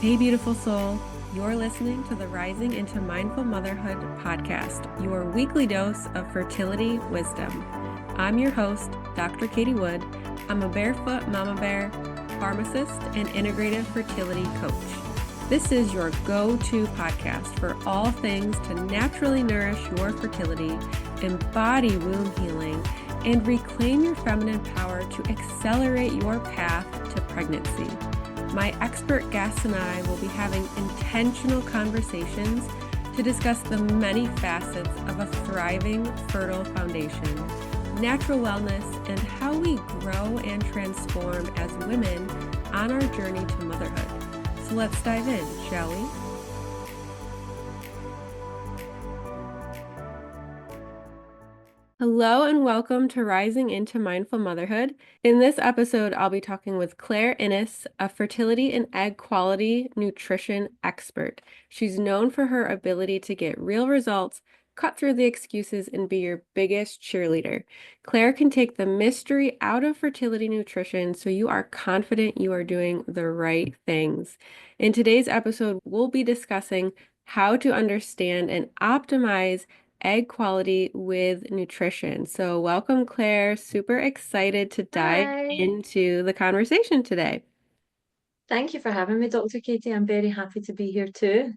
Hey, beautiful soul. You're listening to the Rising into Mindful Motherhood podcast, your weekly dose of fertility wisdom. I'm your host, Dr. Katie Wood. I'm a barefoot mama bear, pharmacist, and integrative fertility coach. This is your go-to podcast for all things to naturally nourish your fertility, embody womb healing, and reclaim your feminine power to accelerate your path to pregnancy. My expert guests and I will be having intentional conversations to discuss the many facets of a thriving, fertile foundation, natural wellness, and how we grow and transform as women on our journey to motherhood. So let's dive in, shall we? Hello and welcome to Rising into Mindful Motherhood. In this episode, I'll be talking with Claire Innes, a fertility and egg quality nutrition expert. She's known for her ability to get real results, cut through the excuses, and be your biggest cheerleader. Claire can take the mystery out of fertility nutrition so you are confident you are doing the right things. In today's episode, we'll be discussing how to understand and optimize egg quality with nutrition. So welcome, Claire. Super excited to dive Hi. into the conversation today. Thank you for having me, Dr. Katie. I'm very happy to be here too.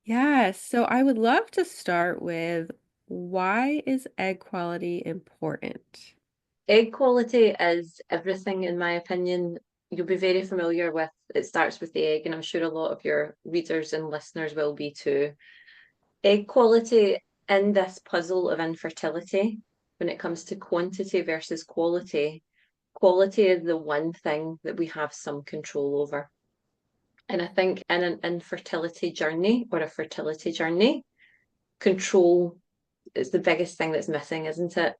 Yes, so I would love to start with, why is egg quality important? Egg quality is everything, in my opinion. You'll be very familiar with it starts with the egg, and I'm sure a lot of your readers and listeners will be too. Egg quality in this puzzle of infertility, when it comes to quantity versus quality, quality is the one thing that we have some control over. And I think in an infertility journey or a fertility journey, control is the biggest thing that's missing, isn't it?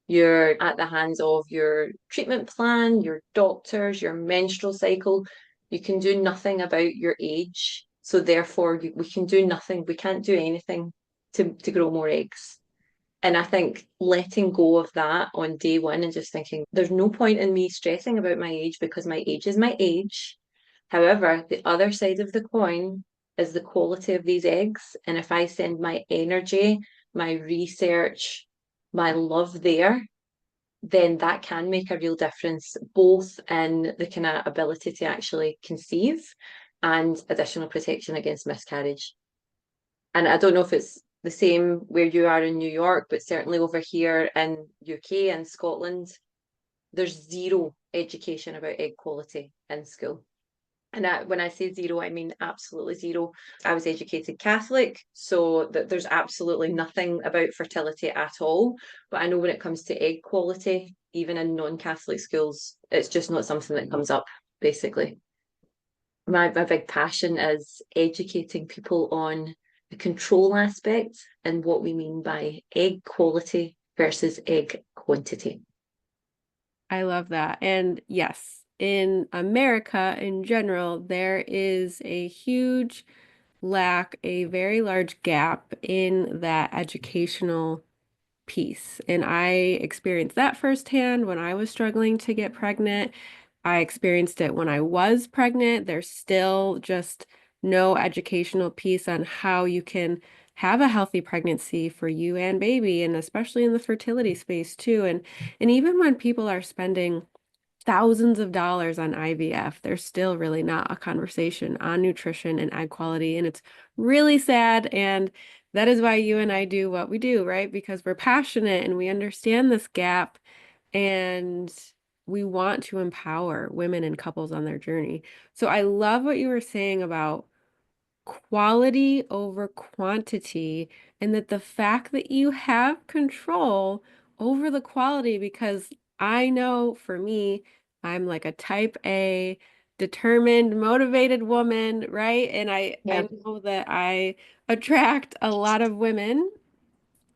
You're at the hands of your treatment plan, your doctors, your menstrual cycle. You can do nothing about your age. So therefore, we can do nothing. We can't do anything to grow more eggs. And I think letting go of that on day one and just thinking, there's no point in me stressing about my age because my age is my age. However, the other side of the coin is the quality of these eggs. And if I send my energy, my research, my love there, then that can make a real difference, both in the kind of ability to actually conceive and additional protection against miscarriage. And I don't know if it's the same where you are in New York, but certainly over here in UK and Scotland, there's zero education about egg quality in school. And when I say zero, I mean absolutely zero. I was educated Catholic, so that there's absolutely nothing about fertility at all. But I know when it comes to egg quality, even in non-Catholic schools, it's just not something that comes up, basically. My big passion is educating people on the control aspect and what we mean by egg quality versus egg quantity. I love that. And yes, in America in general, there is a huge lack, a very large gap in that educational piece. And I experienced that firsthand when I was struggling to get pregnant. I experienced it when I was pregnant. There's still just no educational piece on how you can have a healthy pregnancy for you and baby, and especially in the fertility space too. And even when people are spending thousands of dollars on IVF, there's still really not a conversation on nutrition and egg quality. And it's really sad. And that is why you and I do what we do, right? Because we're passionate and we understand this gap, and we want to empower women and couples on their journey. So I love what you were saying about quality over quantity, and that the fact that you have control over the quality, because I know for me, I'm like a type A, determined, motivated woman, right? And I Yeah. know that I attract a lot of women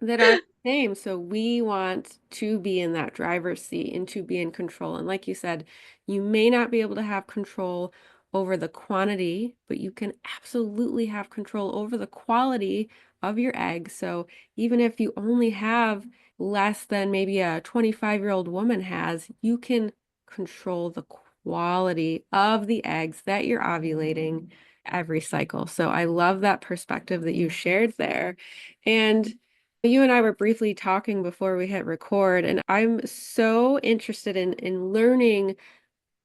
that are the same. So we want to be in that driver's seat and to be in control. And like you said, you may not be able to have control over the quantity, but you can absolutely have control over the quality of your eggs. So even if you only have less than maybe a 25-year-old woman has, you can control the quality of the eggs that you're ovulating every cycle. So I love that perspective that you shared there. And you and I were briefly talking before we hit record, and I'm so interested in learning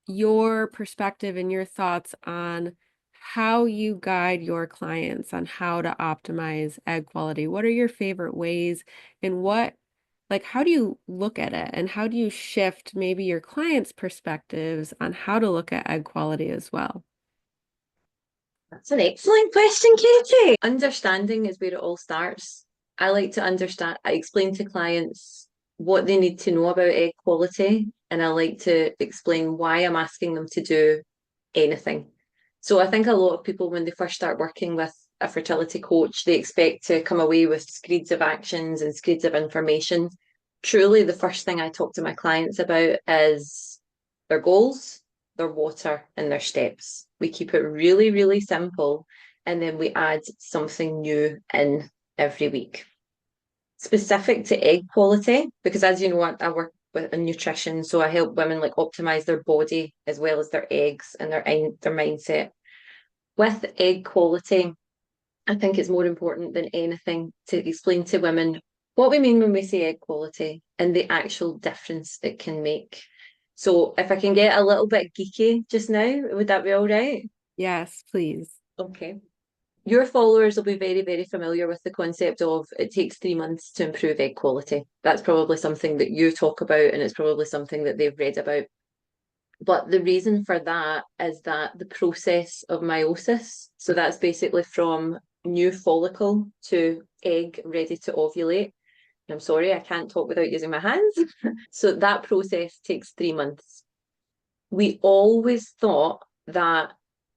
your perspective and your thoughts on how you guide your clients on how to optimize egg quality. What are your favorite ways and like, how do you look at it and how do you shift maybe your clients' perspectives on how to look at egg quality as well? That's an excellent question, Katie. Understanding is where it all starts. I like to understand, I explain to clients what they need to know about egg quality, and I like to explain why I'm asking them to do anything. So I think a lot of people, when they first start working with a fertility coach, they expect to come away with screeds of actions and screeds of information. Truly, the first thing I talk to my clients about is their goals, their water, and their steps. We keep it really, really simple, and then we add something new in every week. Specific to egg quality, because as you know, I work with in nutrition, so I help women like optimize their body as well as their eggs and their mindset. With egg quality, I think it's more important than anything to explain to women what we mean when we say egg quality and the actual difference it can make. So if I can get a little bit geeky just now, would that be all right? Yes, please. Okay. Your followers will be very, very familiar with the concept of it takes 3 months to improve egg quality. That's probably something that you talk about, and it's probably something that they've read about. But the reason for that is that the process of meiosis, so that's basically from new follicle to egg ready to ovulate. I'm sorry, I can't talk without using my hands. So that process takes 3 months. We always thought that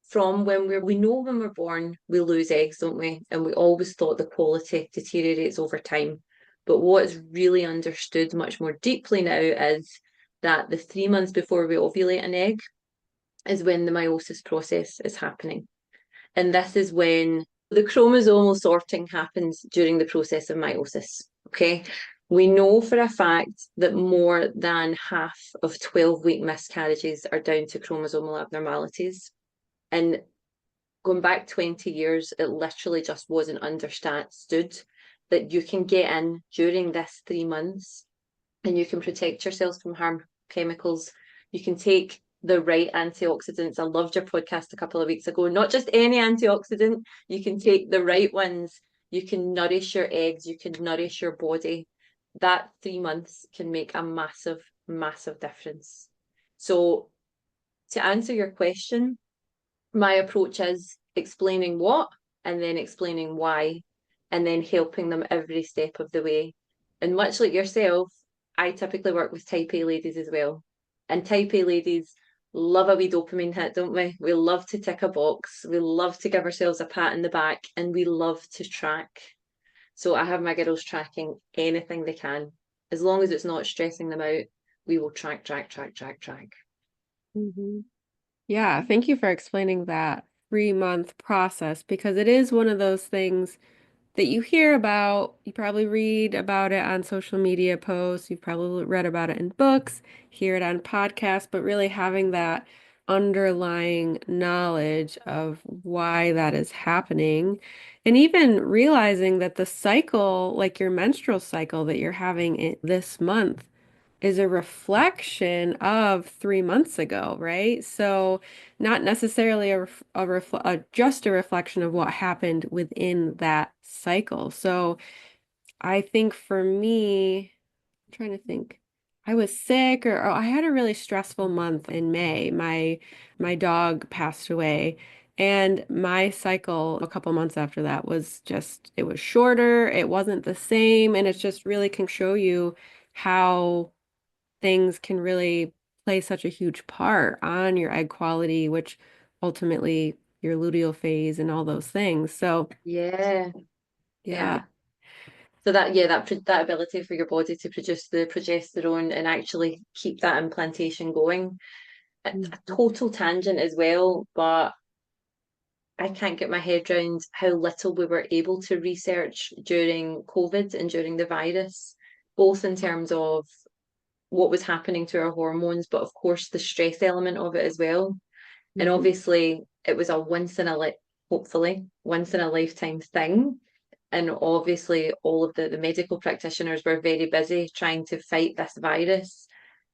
from we know when we're born, we lose eggs, don't we? And we always thought the quality deteriorates over time. But what is really understood much more deeply now is that the 3 months before we ovulate an egg is when the meiosis process is happening. And this is when the chromosomal sorting happens during the process of meiosis. Okay. We know for a fact that more than half of 12-week miscarriages are down to chromosomal abnormalities. And going back 20 years, it literally just wasn't understood that you can get in during this 3 months and you can protect yourselves from harm chemicals. You can take the right antioxidants. I loved your podcast a couple of weeks ago. Not just any antioxidant, you can take the right ones. You can nourish your eggs, you can nourish your body. That 3 months can make a massive, massive difference. So, to answer your question, my approach is explaining what and then explaining why and then helping them every step of the way. And much like yourself, I typically work with type A ladies as well. And type A ladies love a wee dopamine hit, don't we? We love to tick a box. We love to give ourselves a pat in the back and we love to track. So I have my girls tracking anything they can. As long as it's not stressing them out, we will track, track, track, track, track. Mhm. Yeah, thank you for explaining that 3-month process because it is one of those things that you hear about. You probably read about it on social media posts. You've probably read about it in books, hear it on podcasts, but really having that underlying knowledge of why that is happening. And even realizing that the cycle, like your menstrual cycle that you're having this month, is a reflection of 3 months ago, right? So not necessarily just a reflection of what happened within that cycle. So I think for me, I'm trying to think. I was sick or I had a really stressful month in May. My dog passed away. And my cycle a couple months after that was just, it was shorter. It wasn't the same. And it just really can show you how things can really play such a huge part on your egg quality, which ultimately your luteal phase and all those things. So, Yeah, yeah. yeah. So that yeah, that ability for your body to produce the progesterone and actually keep that implantation going. A Mhm. total tangent as well, but I can't get my head around how little we were able to research during COVID and during the virus, both in terms of what was happening to our hormones, but of course the stress element of it as well. And Mhm. obviously it was a once in a hopefully, once in a lifetime thing. And obviously, all of the medical practitioners were very busy trying to fight this virus.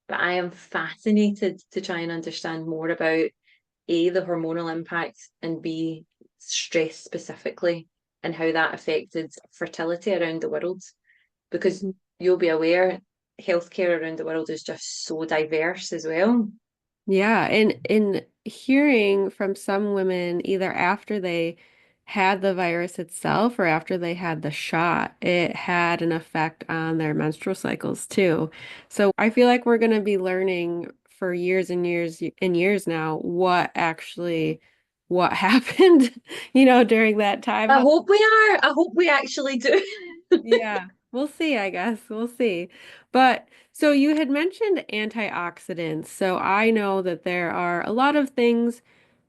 But I am fascinated to try and understand more about A, the hormonal impact, and B, stress specifically, and how that affected fertility around the world. Because you'll be aware, healthcare around the world is just so diverse as well. Yeah, and in hearing from some women, either after they had the virus itself or after they had the shot, it had an effect on their menstrual cycles too. So I feel like we're going to be learning for years and years and years now what happened, during that time. I hope we are. I hope we actually do. Yeah, we'll see, I guess. We'll see. But so you had mentioned antioxidants. So I know that there are a lot of things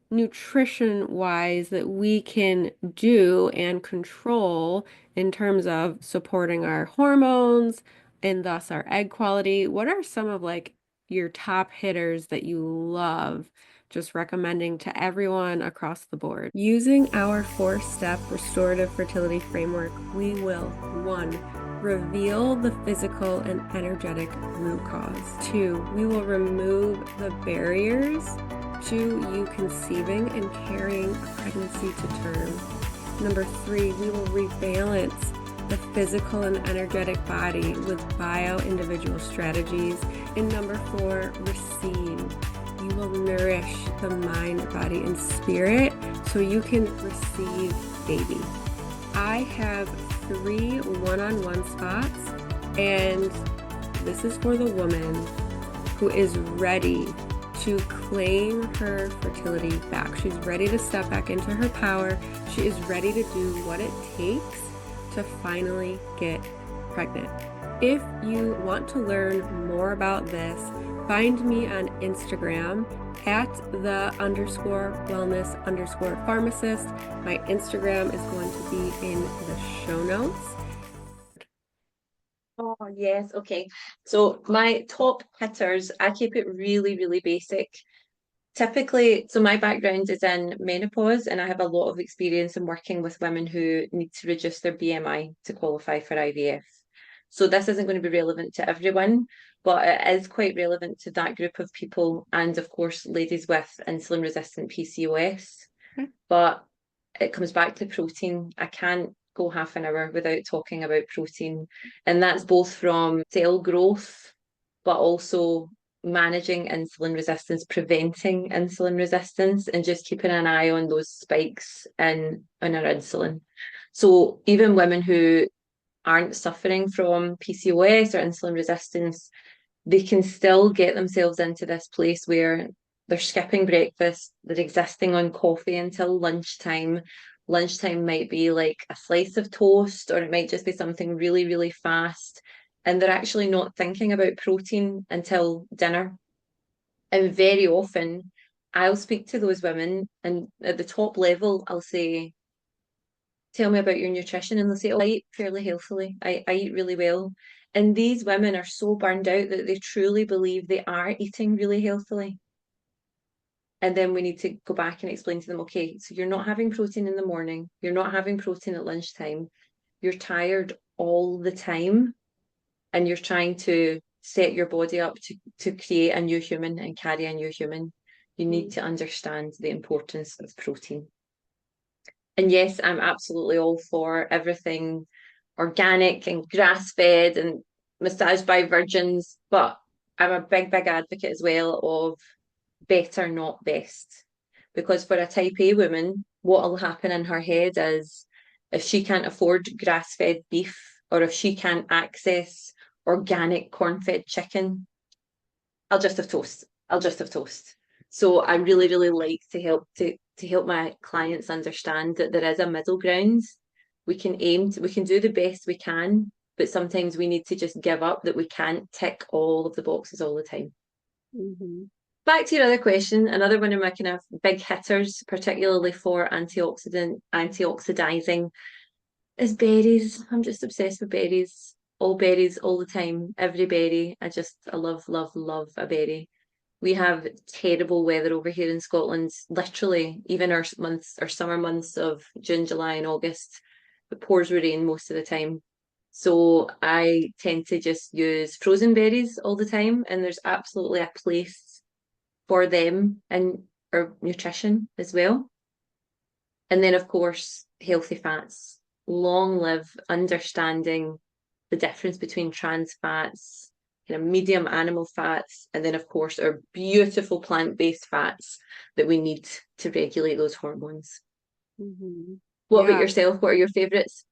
nutrition wise that we can do and control in terms of supporting our hormones and thus our egg quality. What are some of like your top hitters that you love? Just recommending to everyone across the board. Using our 4-step restorative fertility framework, we will 1, reveal the physical and energetic root cause. 2, we will remove the barriers to you conceiving and carrying a pregnancy to term. Number 3, we will rebalance the physical and energetic body with bio-individual strategies. And number 4, receive. You will nourish the mind, body, and spirit so you can receive baby. I have 3 one-on-one spots, and this is for the woman who is ready to claim her fertility back. She's ready to step back into her power. She is ready to do what it takes to finally get pregnant. If you want to learn more about this, find me on Instagram at @the_wellness_pharmacist. My Instagram is going to be in the show notes. Oh, yes. Okay. So my top hitters, I keep it really, really basic. Typically, so my background is in menopause, and I have a lot of experience in working with women who need to reduce their BMI to qualify for IVF. So this isn't going to be relevant to everyone, but it is quite relevant to that group of people, and of course, ladies with insulin resistant PCOS. Okay. But it comes back to protein. I can't go half an hour without talking about protein, and that's both from cell growth, but also managing insulin resistance, preventing insulin resistance, and just keeping an eye on those spikes in our insulin. So even women who aren't suffering from PCOS or insulin resistance, they can still get themselves into this place where they're skipping breakfast, they're existing on coffee until lunchtime. Lunchtime might be like a slice of toast, or it might just be something really, really fast. And they're actually not thinking about protein until dinner. And very often, I'll speak to those women, and at the top level, I'll say, tell me about your nutrition. And they'll say, oh, I eat fairly healthily. I eat really well. And these women are so burned out that they truly believe they are eating really healthily. And then we need to go back and explain to them, okay, so you're not having protein in the morning, you're not having protein at lunchtime, you're tired all the time, and you're trying to set your body up to create a new human and carry a new human. You need to understand the importance of protein. And yes, I'm absolutely all for everything organic and grass fed and massaged by virgins, but I'm a big, big advocate as well of better, not best. Because for a type A woman, what will happen in her head is if she can't afford grass fed beef, or if she can't access organic corn fed chicken, I'll just have toast. I'll just have toast. So I really, really like to help my clients understand that there is a middle ground. We can do the best we can, but sometimes we need to just give up that we can't tick all of the boxes all the time. Mm-hmm. Back to your other question, another one of my kind of big hitters, particularly for antioxidizing, is berries. I'm just obsessed with berries. All berries, all the time, every berry. I love, love, love a berry. We have terrible weather over here in Scotland. Literally, even our summer months of June, July, and August, it pours with rain most of the time. So I tend to just use frozen berries all the time, and there's absolutely a place for them in our nutrition as well. And then, of course, healthy fats. Long live understanding the difference between trans fats, kind of medium animal fats, and then, of course, our beautiful plant-based fats that we need to regulate those hormones. Mhm. What about Yeah. yourself? What are your favorites?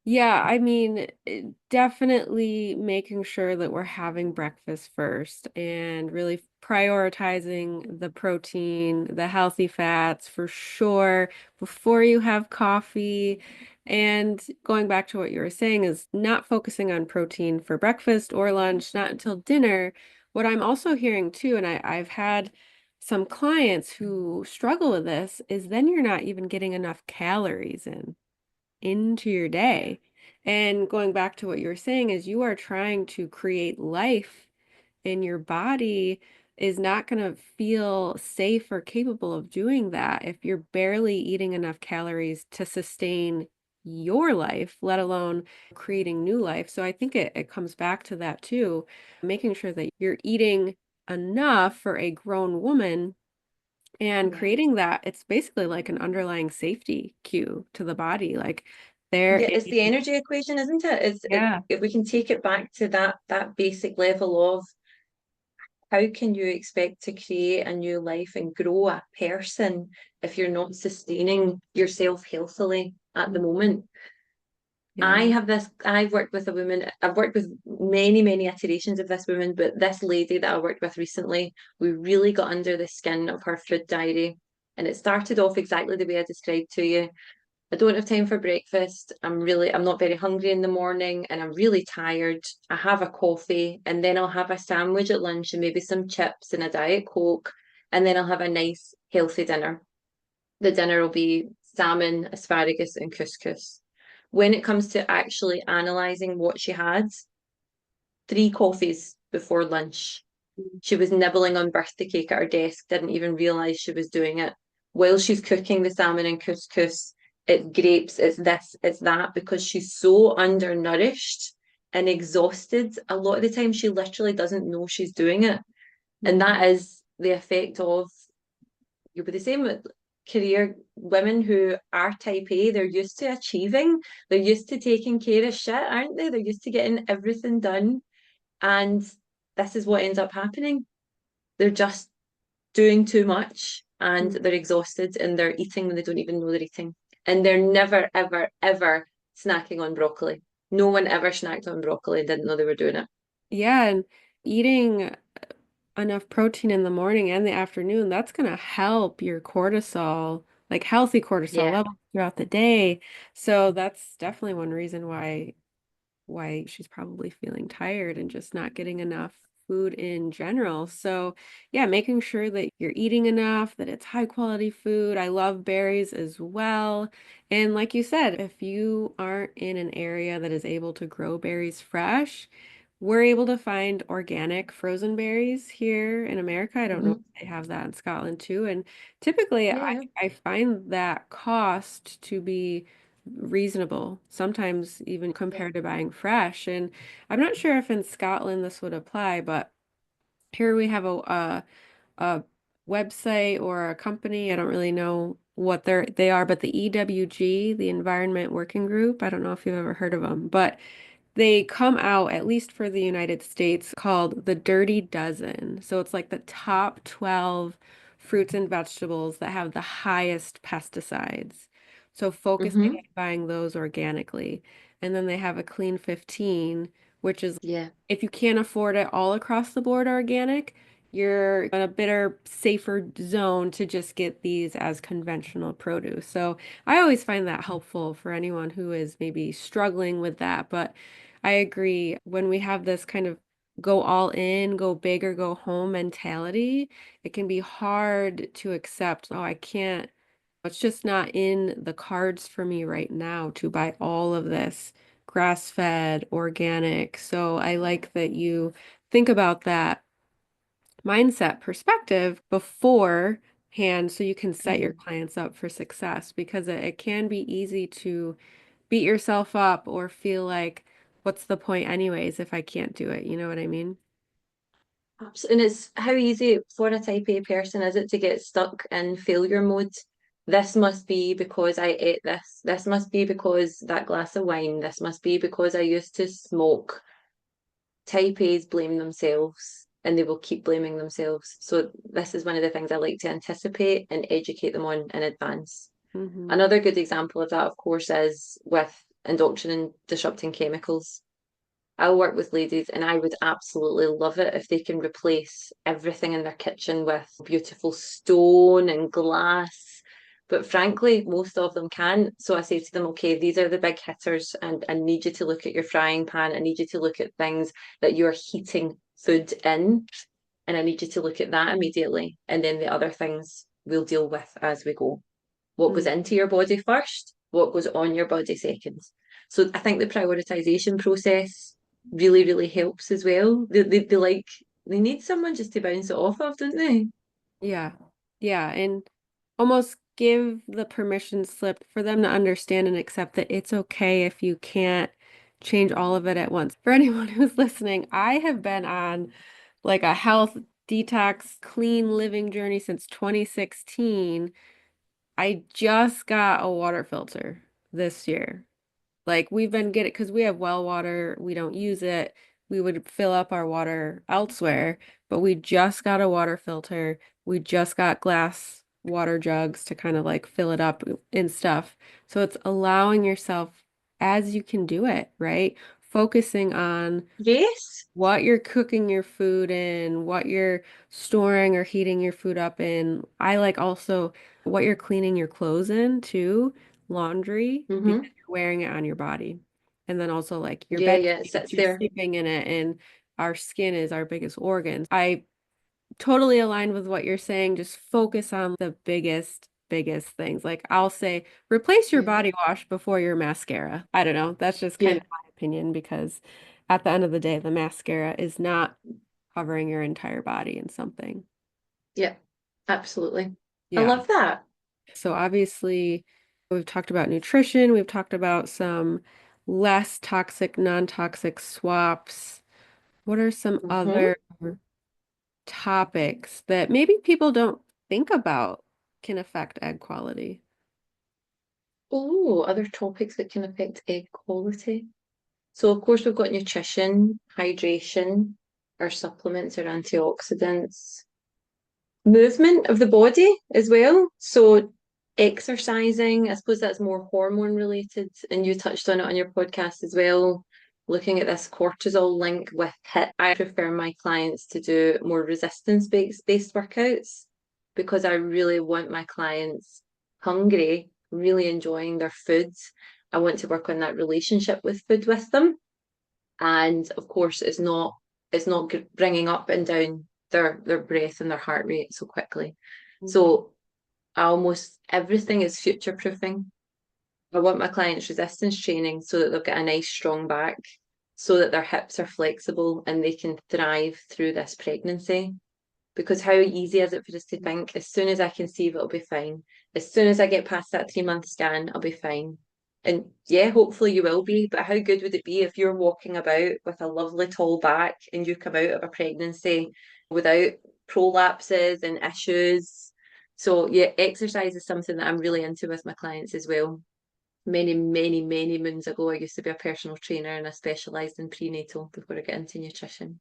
Yeah, I mean, definitely making sure that we're having breakfast first and really prioritizing the protein, the healthy fats for sure before you have coffee. And going back to what you were saying is not focusing on protein for breakfast or lunch, not until dinner. What I'm also hearing too, and I've had some clients who struggle with this, is then you're not even getting enough calories in into your day. And going back to what you were saying is you are trying to create life and your body is not going to feel safe or capable of doing that if you're barely eating enough calories to sustain your life, let alone creating new life. So I think it comes back to that too, making sure that you're eating enough for a grown woman and Yeah. creating that, it's basically like an underlying safety cue to the body. Like there Yeah, it's is, the energy equation, isn't it? yeah. If we can take it back to that basic level of how can you expect to create a new life and grow a person if you're not sustaining yourself healthily at the moment? Yeah. I've worked with a woman, I've worked with many iterations of this woman, but this lady that I worked with recently, we really got under the skin of her food diary. And it started off exactly the way I described to you. I don't have time for breakfast. I'm not very hungry in the morning and I'm really tired. I have a coffee and then I'll have a sandwich at lunch and maybe some chips and a Diet Coke. And then I'll have a nice, healthy dinner. The dinner will be salmon, asparagus, and couscous. When it comes to actually analysing what she had, 3 coffees before lunch. She was nibbling on birthday cake at her desk, didn't even realise she was doing it. While she's cooking the salmon and couscous, it's grapes, it's this, it's that, because she's so undernourished and exhausted. A lot of the time, she literally doesn't know she's doing it. And Mhm. that is the effect of, you'll be the same with career women who are type A. They're used to achieving, they're used to taking care of shit, aren't they? They're used to getting everything done. And this is what ends up happening. They're just doing too much and they're exhausted and they're eating when they don't even know they're eating. And they're never, ever, ever snacking on broccoli. No one ever snacked on broccoli and didn't know they were doing it. Yeah. And eating enough protein in the morning and the afternoon, that's going to help your cortisol, like healthy cortisol Yeah. levels throughout the day. So that's definitely one reason why she's probably feeling tired and just not getting enough food in general. So, yeah, making sure that you're eating enough, that it's high quality food. I love berries as well. And like you said, if you aren't in an area that is able to grow berries fresh, we're able to find organic frozen berries here in America. I don't know Hmm. if they have that in Scotland too. And typically Yeah. I find that cost to be reasonable, sometimes even Yeah. compared to buying fresh. And I'm not sure if in Scotland this would apply, but here we have a website or a company. I don't really know what they are, but the EWG, the Environment Working Group. I don't know if you've ever heard of them, but they come out, at least for the United States, called the Dirty Dozen. So it's like the top 12 fruits and vegetables that have the highest pesticides. So focusing Hmm. on buying those organically. And then they have a Clean 15, which is Yeah. if you can't afford it all across the board organic, you're in a better, safer zone to just get these as conventional produce. So I always find that helpful for anyone who is maybe struggling with that. But I agree, when we have this kind of go all in, go big or go home mentality, it can be hard to accept, oh, I can't, it's just not in the cards for me right now to buy all of this grass-fed, organic. So I like that you think about that mindset perspective beforehand so you can set your Mhm. clients up for success because it can be easy to beat yourself up or feel like, what's the point anyways if I can't do it? You know what I mean? And it's how easy for a type A person is it to get stuck in failure mode? This must be because I ate this. This must be because that glass of wine. This must be because I used to smoke. Type A's blame themselves and they will keep blaming themselves. So this is one of the things I like to anticipate and educate them on in advance. Hmm. Another good example of that, of course, is with endocrine and disrupting chemicals. I'll work with ladies and I would absolutely love it if they can replace everything in their kitchen with beautiful stone and glass. But frankly, most of them can't. So I say to them, okay, these are the big hitters, and I need you to look at your frying pan. I need you to look at things that you're heating food in, and I need you to look at that immediately. And then the other things we'll deal with as we go. What goes into your body first, what goes on your body second. So I think the prioritization process really, really helps as well. They like they need someone just to bounce it off of, don't they? Yeah. Yeah. And almost give the permission slip for them to understand and accept that it's okay if you can't change all of it at once. For anyone who's listening, I have been on like a health detox, clean living journey since 2016. I just got a water filter this year. Like we've been getting, because we have well water, we don't use it. We would fill up our water elsewhere, but we just got a water filter. We just got glass water jugs to kind of like fill it up and stuff. So it's allowing yourself as you can do it, right? Focusing on Yes. what you're cooking your food in, what you're storing or heating your food up in. I like also what you're cleaning your clothes in too, laundry, because Mm-hmm. you're wearing it on your body. And then also like your Yeah, bed yeah, it sheets, sits you're there. sleeping in it, and our skin is our biggest organ. I totally aligned with what you're saying. Just focus on the biggest things. Like I'll say, replace your Yeah. body wash before your mascara. I don't know. That's just kind Yeah. of my opinion because at the end of the day, the mascara is not covering your entire body in something. Yeah. Absolutely. I Yeah. love that. So obviously, we've talked about nutrition, we've talked about some less toxic, non-toxic swaps. What are some Mm-hmm. other topics that maybe people don't think about can affect egg quality? Oh, other topics that can affect egg quality. So of course we've got nutrition, hydration, our supplements, our antioxidants, movement of the body as well. So exercising, I suppose that's more hormone related, and you touched on it on your podcast as well. Looking at this cortisol link with HIIT, I prefer my clients to do more resistance based workouts because I really want my clients hungry, really enjoying their food. I want to work on that relationship with food with them, and of course it's not bringing up and down their breath and their heart rate so quickly. Mhm. So I almost everything is future proofing. I want my clients resistance training so that they've got a nice strong back, so that their hips are flexible and they can thrive through this pregnancy. Because how easy is it for us to think, as soon as I conceive, it'll be fine. As soon as I get past that 3 month scan, I'll be fine. And yeah, hopefully you will be. But how good would it be if you're walking about with a lovely tall back and you come out of a pregnancy without prolapses and issues? So yeah, exercise is something that I'm really into with my clients as well. Many, many, many moons ago, I used to be a personal trainer and I specialised in prenatal before I got into nutrition.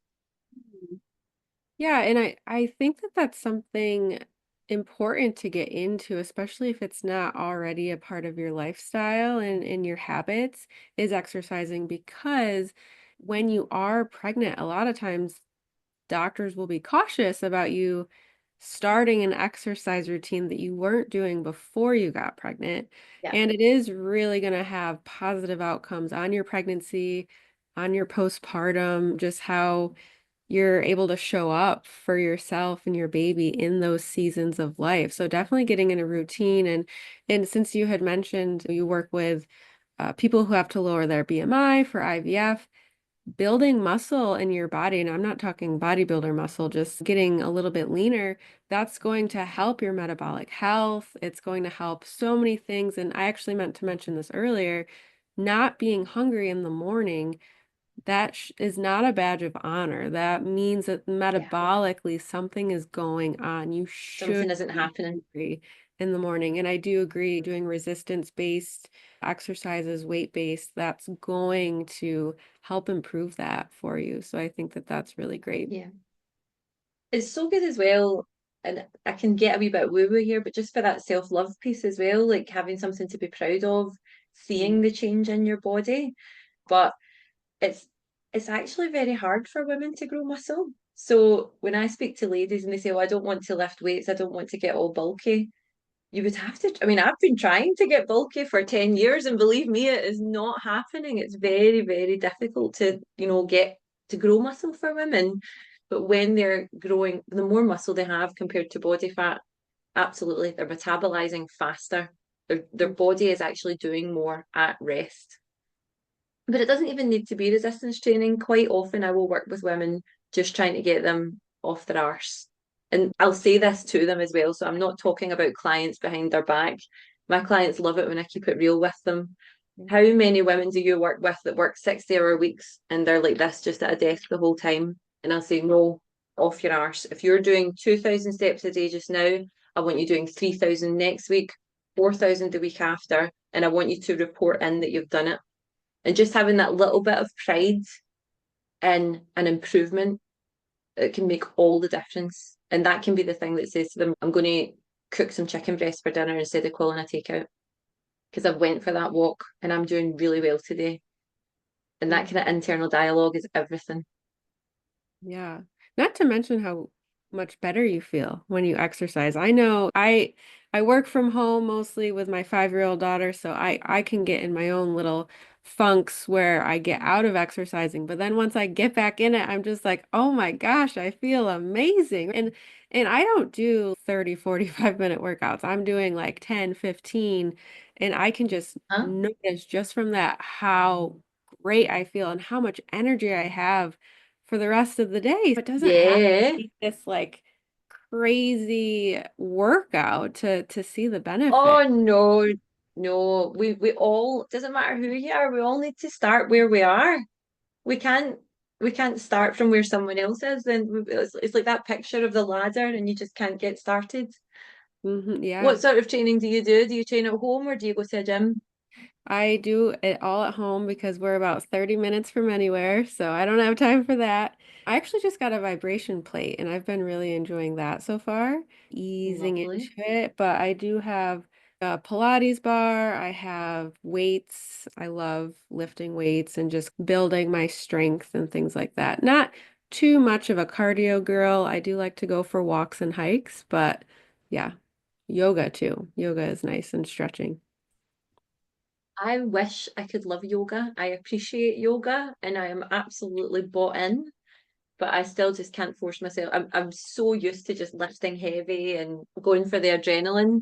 Yeah, and I think that that's something important to get into, especially if it's not already a part of your lifestyle and in your habits, is exercising because when you are pregnant, a lot of times doctors will be cautious about you starting an exercise routine that you weren't doing before you got pregnant. Yeah. And it is really going to have positive outcomes on your pregnancy, on your postpartum, just how you're able to show up for yourself and your baby in those seasons of life. So definitely getting in a routine and since you had mentioned you work with people who have to lower their BMI for IVF, building muscle in your body, and I'm not talking bodybuilder muscle, just getting a little bit leaner, that's going to help your metabolic health. It's going to help so many things. And I actually meant to mention this earlier, not being hungry in the morning, that is not a badge of honor. That means that Yeah, metabolically something is going on. You should something isn't be happening. hungry in the morning. And I do agree, doing resistance-based exercises, weight-based, that's going to help improve that for you. So I think that that's really great. Yeah. It's so good as well. And I can get a wee bit woo-woo here, but just for that self-love piece as well, like having something to be proud of, Mm. seeing the change in your body. But it's it's actually very hard for women to grow muscle. So when I speak to ladies and they say, "Oh, I don't want to lift weights, I don't want to get all bulky," you would have to, I mean, I've been trying to get bulky for 10 years, and believe me, it is not happening. It's very, very difficult to, get to grow muscle for women. But when they're growing, the more muscle they have compared to body fat, absolutely, they're metabolizing faster. Their body is actually doing more at rest. But it doesn't even need to be resistance training. Quite often, I will work with women just trying to get them off their arse. And I'll say this to them as well. So I'm not talking about clients behind their back. My clients love it when I keep it real with them. How many women do you work with that work 60-hour weeks and they're like this, just at a desk the whole time? And I'll say, no, off your arse. If you're doing 2,000 steps a day just now, I want you doing 3,000 next week, 4,000 the week after. And I want you to report in that you've done it, and just having that little bit of pride in an improvement, it can make all the difference. And that can be the thing that says to them, I'm going to cook some chicken breast for dinner instead of calling a takeout because I've went for that walk and I'm doing really well today. And that Mm. kind of internal dialogue is everything. Yeah. Not to mention how much better you feel when you exercise. I know I work from home mostly with my 5-year-old daughter, so I can get in my own little funks where I get out of exercising. But then once I get back in it, I'm just like, "Oh my gosh, I feel amazing." And I don't do 30, 45-minute workouts. I'm doing like 10, 15, and I can just Huh? notice just from that how great I feel and how much energy I have for the rest of the day. It doesn't have to Yeah. be this like crazy workout to see the benefit. Oh no, no. We all, doesn't matter who you are, we all need to start where we are. We can't we can't start from where someone else is. Then it's like that picture of the ladder and you just can't get started. Yeah. What sort of training do you do? Do you train at home or do you go to a gym? I do it all at home because we're about 30 minutes from anywhere, so I don't have time for that. I actually just got a vibration plate and I've been really enjoying that so far, easing into Lovely. it. But I do have a Pilates bar, I have weights. I love lifting weights and just building my strength and things like that. Not too much of a cardio girl. I do like to go for walks and hikes, but yeah, yoga too. Yoga is nice and stretching. I wish I could love yoga. I appreciate yoga and I am absolutely bought in, but I still just can't force myself. I'm so used to just lifting heavy and going for the adrenaline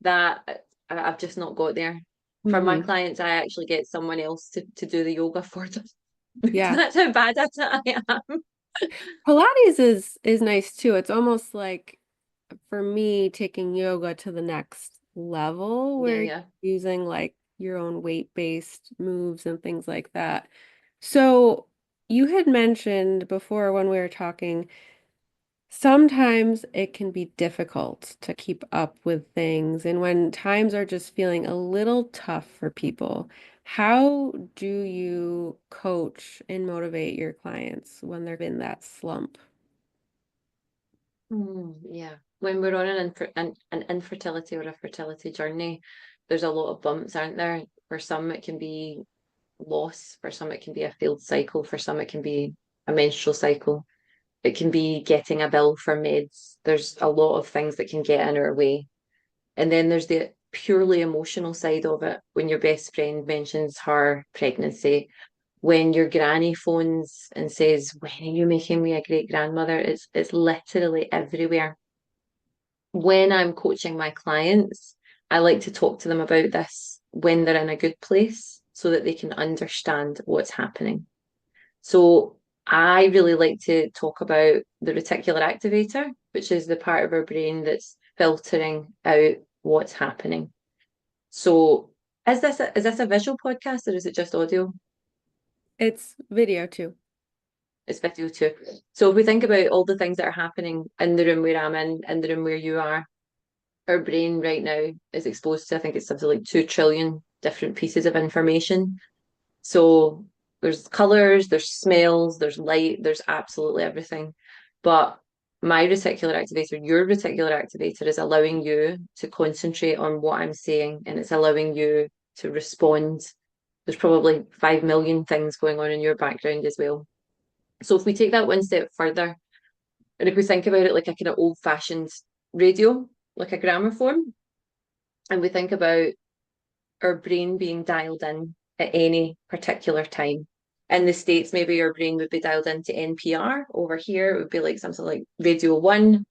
that I've just not got there. For my Hmm. clients, I actually get someone else to do the yoga for them. Yeah. That's how bad at it I am. Pilates is nice too. It's almost like for me taking yoga to the next level Yeah, where you're yeah. using like your own weight-based moves and things like that. So you had mentioned before when we were talking, sometimes it can be difficult to keep up with things, and when times are just feeling a little tough for people, how do you coach and motivate your clients when they're in that slump? Yeah. When we're on an infertility or a fertility journey, there's a lot of bumps, aren't there? For some, it can be loss. For some, it can be a failed cycle. For some, it can be a menstrual cycle. It can be getting a bill for meds. There's a lot of things that can get in our way. And then there's the purely emotional side of it when your best friend mentions her pregnancy, when your granny phones and says, "When are you making me a great grandmother?" It's literally everywhere. When I'm coaching my clients, I like to talk to them about this when they're in a good place so that they can understand what's happening. So I really like to talk about the reticular activator, which is the part of our brain that's filtering out what's happening. So is this a visual podcast or is it just audio? It's video too. It's video too. So if we think about all the things that are happening in the room where I'm in the room where you are, our brain right now is exposed to, I think it's something like 2 trillion different pieces of information. So there's colors, there's smells, there's light, there's absolutely everything. But my reticular activator, your reticular activator is allowing you to concentrate on what I'm saying and it's allowing you to respond. There's probably 5 million things going on in your background as well. So if we take that one step further, and if we think about it like a kind of old-fashioned radio, like a gramophone, and we think about our brain being dialed in at any particular time. In the States, maybe your brain would be dialed into NPR. Over here, it would be like something like Radio One.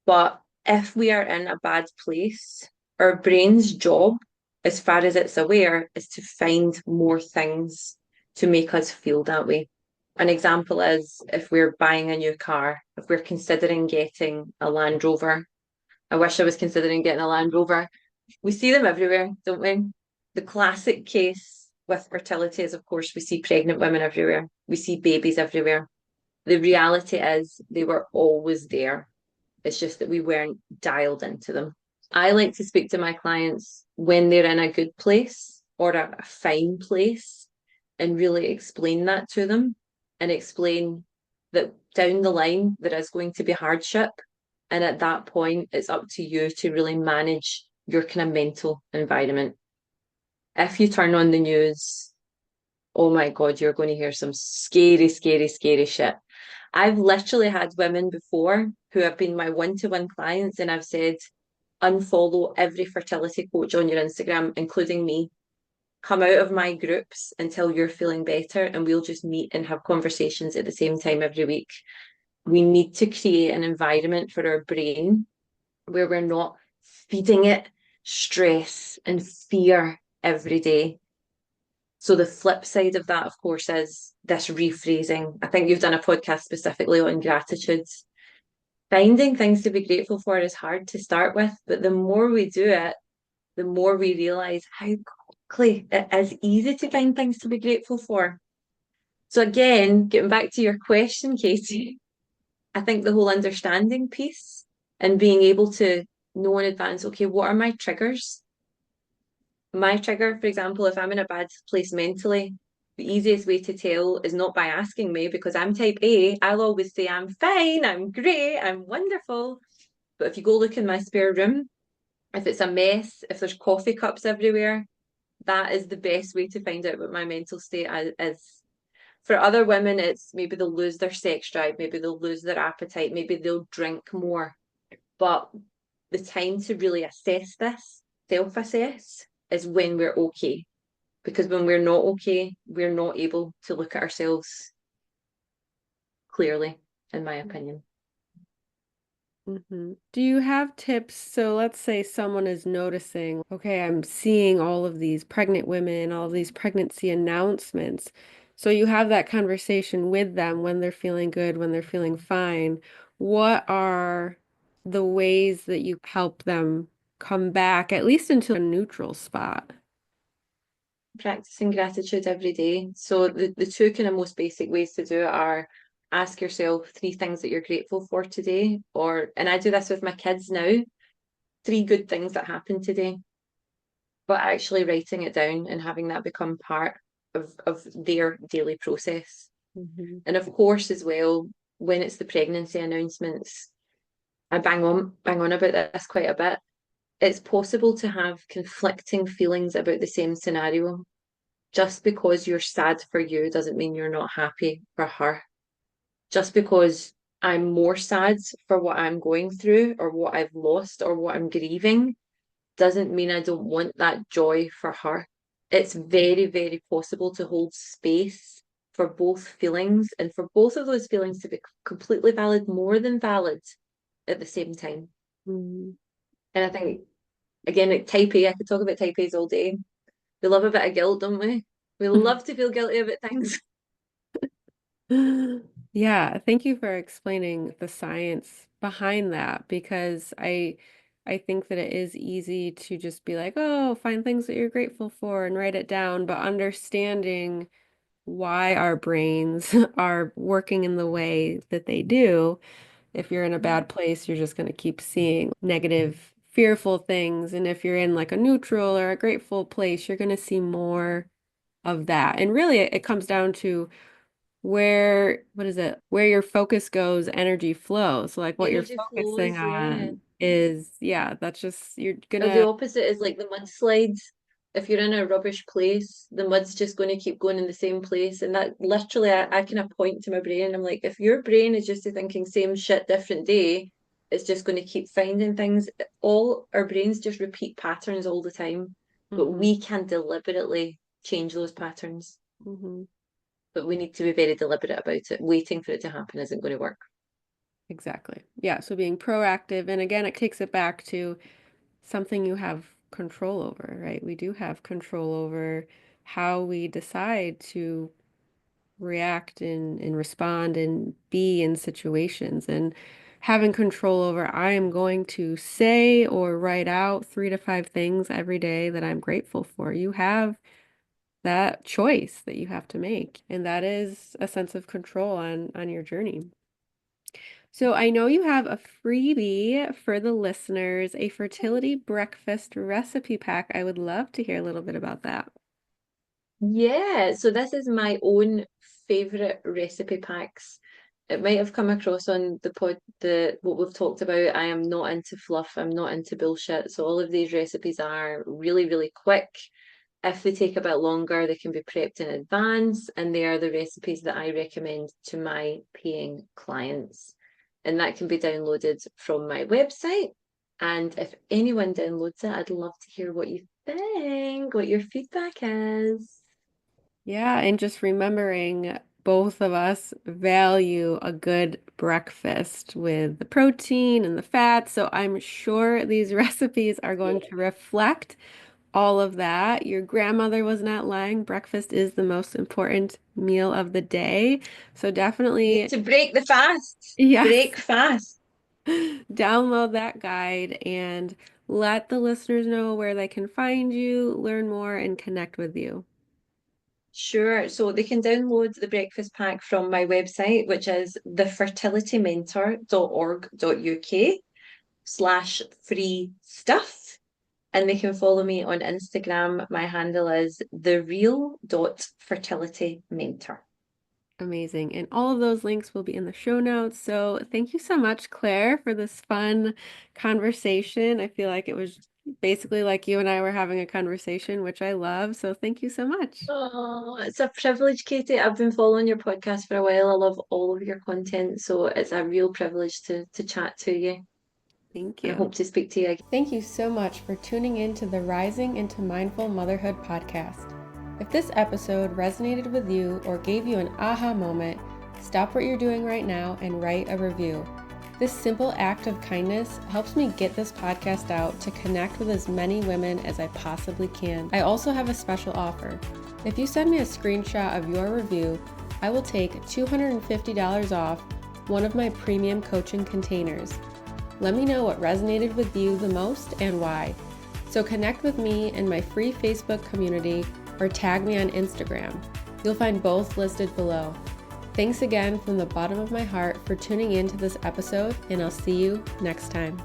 But if we are in a bad place, our brain's job, as far as it's aware, is to find more things to make us feel that way. An example is if we're buying a new car, if we're considering getting a Land Rover. I wish I was considering getting a Land Rover. We see them everywhere, don't we? The classic case with fertility is, of course, we see pregnant women everywhere. We see babies everywhere. The reality is they were always there. It's just that we weren't dialed into them. I like to speak to my clients when they're in a good place or a fine place and really explain that to them and explain that down the line there is going to be hardship. And at that point, it's up to you to really manage your kind of mental environment. If you turn on the news, oh my God, you're going to hear some scary, scary, scary shit. I've literally had women before who have been my one-to-one clients, and I've said, unfollow every fertility coach on your Instagram, including me. Come out of my groups until you're feeling better, and we'll just meet and have conversations at the same time every week. We need to create an environment for our brain where we're not feeding it stress and fear every day. So the flip side of that, of course, is this rephrasing. I think you've done a podcast specifically on gratitude. Finding things to be grateful for is hard to start with, but the more we do it, the more we realize how quickly it is easy to find things to be grateful for. So again, getting back to your question, Katie, I think the whole understanding piece and being able to know in advance, okay, what are my triggers? My trigger, for example, if I'm in a bad place mentally, the easiest way to tell is not by asking me because I'm type A. I'll always say, I'm fine, I'm great, I'm wonderful. But if you go look in my spare room, if it's a mess, if there's coffee cups everywhere, that is the best way to find out what my mental state is. For other women, it's maybe they'll lose their sex drive, maybe they'll lose their appetite, maybe they'll drink more. But the time to really assess this, self assess, is when we're okay. Because when we're not okay, we're not able to look at ourselves clearly, in my opinion. Do you have tips? So let's say someone is noticing, okay, I'm seeing all of these pregnant women, all of these pregnancy announcements. So you have that conversation with them when they're feeling good, when they're feeling fine. What are the ways that you help them come back, at least into a neutral spot? Practicing gratitude every day. So the two kind of most basic ways to do it are ask yourself 3 things that you're grateful for today, or and I do this with my kids now, 3 good things that happened today, but actually writing it down and having that become part of their daily process. Hmm. And of course, as well, when it's the pregnancy announcements, I bang on about this quite a bit. It's possible to have conflicting feelings about the same scenario. Just because you're sad for you doesn't mean you're not happy for her. Just because I'm more sad for what I'm going through or what I've lost or what I'm grieving doesn't mean I don't want that joy for her. It's very, very possible to hold space for both feelings and for both of those feelings to be completely valid, more than valid at the same time. Hmm. And I think, again, like type A, I could talk about type A's all day. We love a bit of guilt, don't we? We love to feel guilty about things. Yeah, thank you for explaining the science behind that because I think that it is easy to just be like, "Oh, find things that you're grateful for and write it down," but understanding why our brains are working in the way that they do. If you're in a bad place, you're just going to keep seeing negative, fearful things, and if you're in like a neutral or a grateful place, you're going to see more of that. And really, it comes down to what is it? Where your focus goes, energy flows. So like what you're Energy focusing flows, yeah. on is, yeah, that's just, you're Or the gonna, opposite is like the mudslides. If you're in a rubbish place, the mud's just going to keep going in the same place. And that literally, I kind of point to my brain. I'm like, if your brain is just thinking same shit, different day, it's just going to keep finding things. All our brains just repeat patterns all the time, but hmm we can deliberately change those patterns. hmm But we need to be very deliberate about it. Waiting for it to happen isn't going to work. exactly. Yeah. So being proactive. And again, it takes it back to something you have control over, right? We do have control over how we decide to react and respond and be in situations and having control over I am going to say or write out 3 to 5 things every day that I'm grateful for. You have that choice that you have to make, and that is a sense of control on your journey. So I know you have a freebie for the listeners, a fertility breakfast recipe pack. I would love to hear a little bit about that. Yeah, so this is my own favorite recipe packs. It might have come across on the what we've talked about. I am not into fluff, I'm not into bullshit. So all of these recipes are really, really quick. If they take a bit longer, they can be prepped in advance, and they are the recipes that I recommend to my paying clients. And that can be downloaded from my website. And if anyone downloads it, I'd love to hear what you think, what your feedback is. Yeah, and just remembering both of us value a good breakfast with the protein and the fat. So I'm sure these recipes are going Yeah. to reflect all of that. Your grandmother was not lying. Breakfast is the most important meal of the day. So Need definitely, to break the fast. yes, Break fast. download that guide and let the listeners know where they can find you, learn more, and connect with you. Sure. So they can download the breakfast pack from my website, which is thefertilitymentor.org.uk/free stuff. And they can follow me on Instagram. My handle is thereal.fertilitymentor. Amazing. And all of those links will be in the show notes. So thank you so much, Claire, for this fun conversation. I feel like it was basically like you and I were having a conversation, which I love. So thank you so much. Oh, it's a privilege, Katie. I've been following your podcast for a while. I love all of your content, so it's a real privilege to chat to you. Thank And I you. hope to speak to you again. Thank you so much for tuning in to the Rising into Mindful Motherhood podcast. If this episode resonated with you or gave you an aha moment, stop what you're doing right now and write a review. This simple act of kindness helps me get this podcast out to connect with as many women as I possibly can. I also have a special offer. If you send me a screenshot of your review, I will take $250 off one of my premium coaching containers. Let me know what resonated with you the most and why. So connect with me in my free Facebook community or tag me on Instagram. You'll find both listed below. Thanks again from the bottom of my heart for tuning in to this episode, and I'll see you next time.